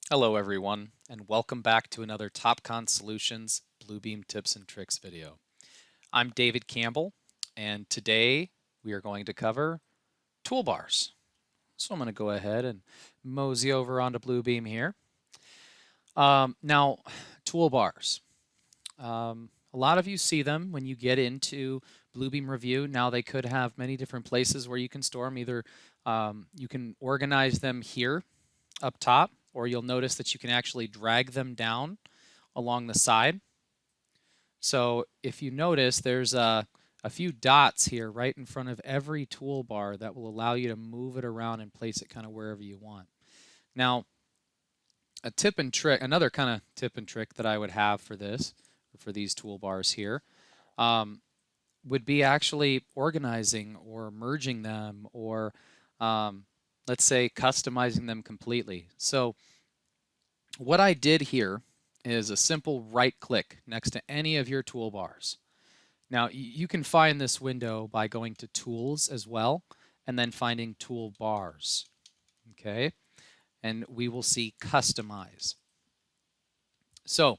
Hello everyone, and welcome back to another Topcon Solutions Bluebeam Tips and Tricks video. I'm David Campbell, and today we are going to cover toolbars. So I'm going to go ahead and mosey over onto Bluebeam here. Now, toolbars. A lot of you see them when you get into Bluebeam Revu. Now they could have many different places where you can store them. Either you can organize them here up top, or you'll notice that you can actually drag them down along the side. So if you notice, there's a few dots here right in front of every toolbar that will allow you to move it around and place it kind of wherever you want. Now, a tip and trick, another kind of tip and trick that I would have for this, for these toolbars here, would be actually organizing or merging them, or let's say customizing them completely. So what I did here is a simple right click next to any of your toolbars. Now you can find this window by going to Tools as well and then finding Toolbars. Okay, and we will see Customize. So a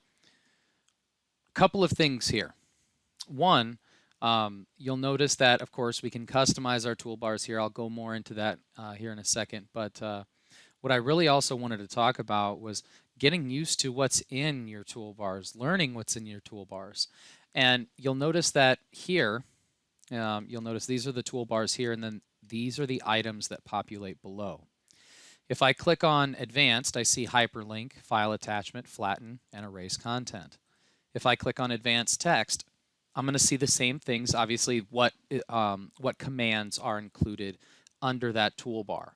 couple of things here. One, you'll notice that, of course, we can customize our toolbars here. I'll go more into that here in a second. But what I really also wanted to talk about was getting used to what's in your toolbars, learning what's in your toolbars. And you'll notice that here, you'll notice these are the toolbars here, and then these are the items that populate below. If I click on Advanced, I see Hyperlink, File Attachment, Flatten, and Erase Content. If I click on Advanced Text, I'm going to see the same things, obviously, what commands are included under that toolbar.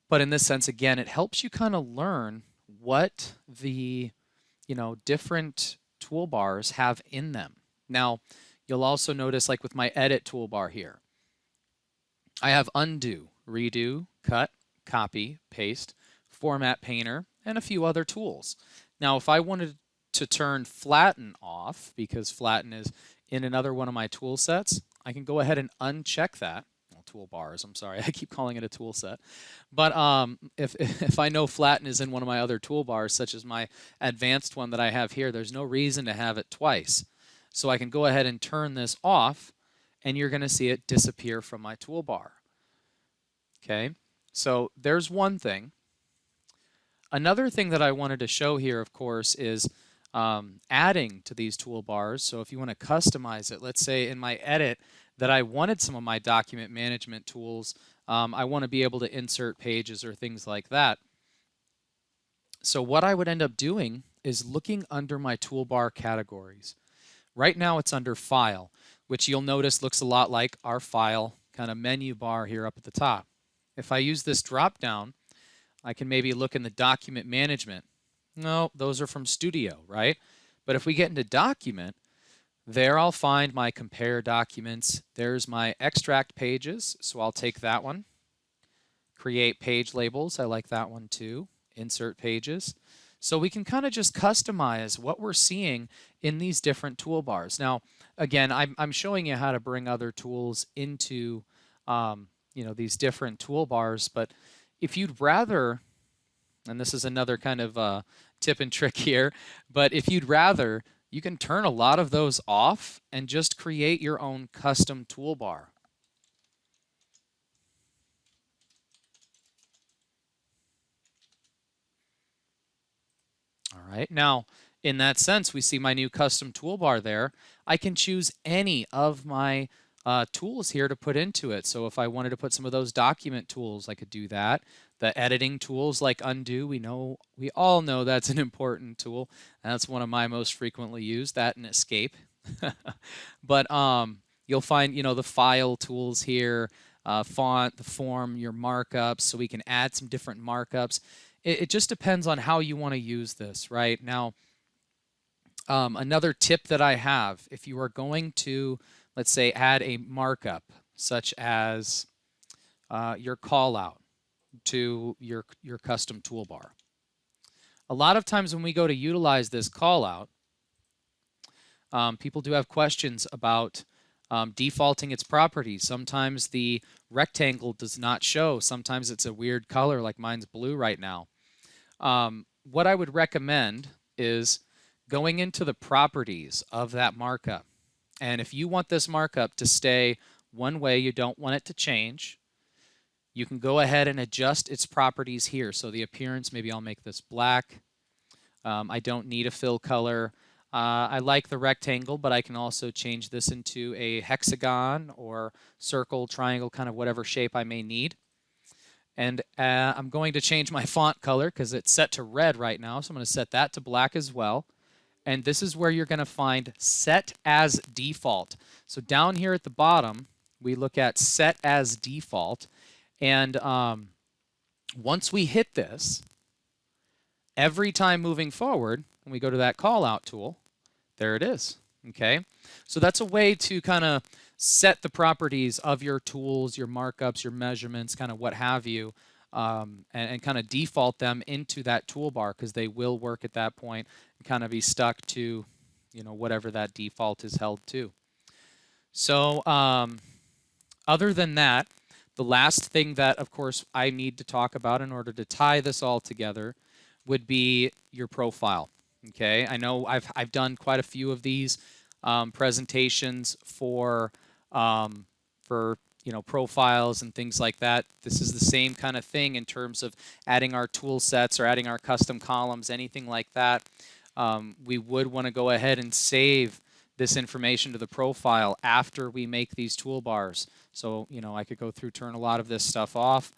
But in this sense, again, it helps you kind of learn what the different toolbars have in them. Now, you'll also notice, like with my Edit toolbar here, I have Undo, Redo, Cut, Copy, Paste, Format Painter, and a few other tools. Now, if I wanted to turn Flatten off, because Flatten is in another one of my tool sets, I can go ahead and uncheck that. Well, toolbars, I'm sorry, I keep calling it a tool set. But if I know Flatten is in one of my other toolbars, such as my advanced one that I have here, there's no reason to have it twice. So I can go ahead and turn this off, and you're going to see it disappear from my toolbar. Okay, so there's one thing. Another thing that I wanted to show here, of course, is adding to these toolbars. So if you want to customize it, let's say in my edit that I wanted some of my document management tools, I want to be able to insert pages or things like that. So what I would end up doing is looking under my toolbar categories. Right now it's under File, which you'll notice looks a lot like our File kind of menu bar here up at the top. If I use this drop down, I can maybe look in the document management. No, those are from Studio, right? But if we get into Document, there I'll find my Compare Documents. There's my Extract Pages, so I'll take that one. Create Page Labels, I like that one too. Insert Pages. So we can kind of just customize what we're seeing in these different toolbars. Now, again, I'm showing you how to bring other tools into these different toolbars, but if you'd rather, and this is another kind of tip and trick here, but if you'd rather, you can turn a lot of those off and just create your own custom toolbar. All right, now in that sense, we see my new custom toolbar there. I can choose any of my tools here to put into it. So if I wanted to put some of those document tools, I could do that. The editing tools like Undo, we all know that's an important tool. That's one of my most frequently used, that and Escape. But you'll find, the file tools here, font, the form, your markups, so we can add some different markups. It just depends on how you want to use this, right? Now, another tip that I have, if you are going to, let's say, add a markup, such as your call out to your custom toolbar. A lot of times when we go to utilize this call out, people do have questions about defaulting its properties. Sometimes the rectangle does not show. Sometimes it's a weird color, like mine's blue right now. what I would recommend is going into the properties of that markup. And if you want this markup to stay one way, you don't want it to change, you can go ahead and adjust its properties here. So the appearance, maybe I'll make this black. I don't need a fill color. I like the rectangle, but I can also change this into a hexagon or circle, triangle, kind of whatever shape I may need. And I'm going to change my font color because it's set to red right now. So I'm going to set that to black as well. And this is where you're going to find set as default. So down here at the bottom, we look at set as default. And once we hit this, every time moving forward, when we go to that call out tool, there it is. Okay, so that's a way to kind of set the properties of your tools, your markups, your measurements, kind of what have you, and kind of default them into that toolbar, because they will work at that point and kind of be stuck to, you know, whatever that default is held to. So other than that, the last thing that, of course, I need to talk about in order to tie this all together would be your profile. Okay, I know I've done quite a few of these presentations for you know, profiles and things like that. This is the same kind of thing in terms of adding our tool sets or adding our custom columns, anything like that. We would want to go ahead and save this information to the profile after we make these toolbars. So, you know, I could go through, turn a lot of this stuff off,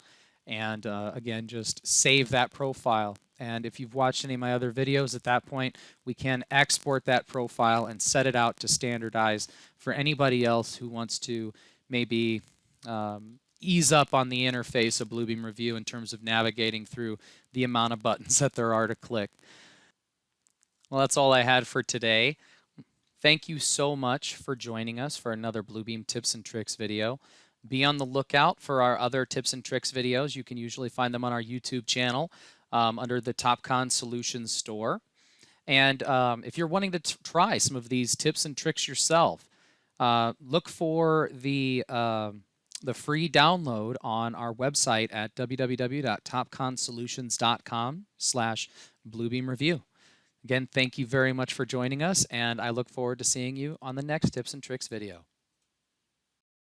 and again, just save that profile. And if you've watched any of my other videos, at that point, we can export that profile and set it out to standardize for anybody else who wants to maybe ease up on the interface of Bluebeam Revu in terms of navigating through the amount of buttons that there are to click. Well, that's all I had for today. Thank you so much for joining us for another Bluebeam Tips and Tricks video. Be on the lookout for our other tips and tricks videos. You can usually find them on our YouTube channel under the Topcon Solutions store. And if you're wanting to try some of these tips and tricks yourself, look for the free download on our website at www.topconsolutions.com/BluebeamRevu. Again, thank you very much for joining us, and I look forward to seeing you on the next tips and tricks video.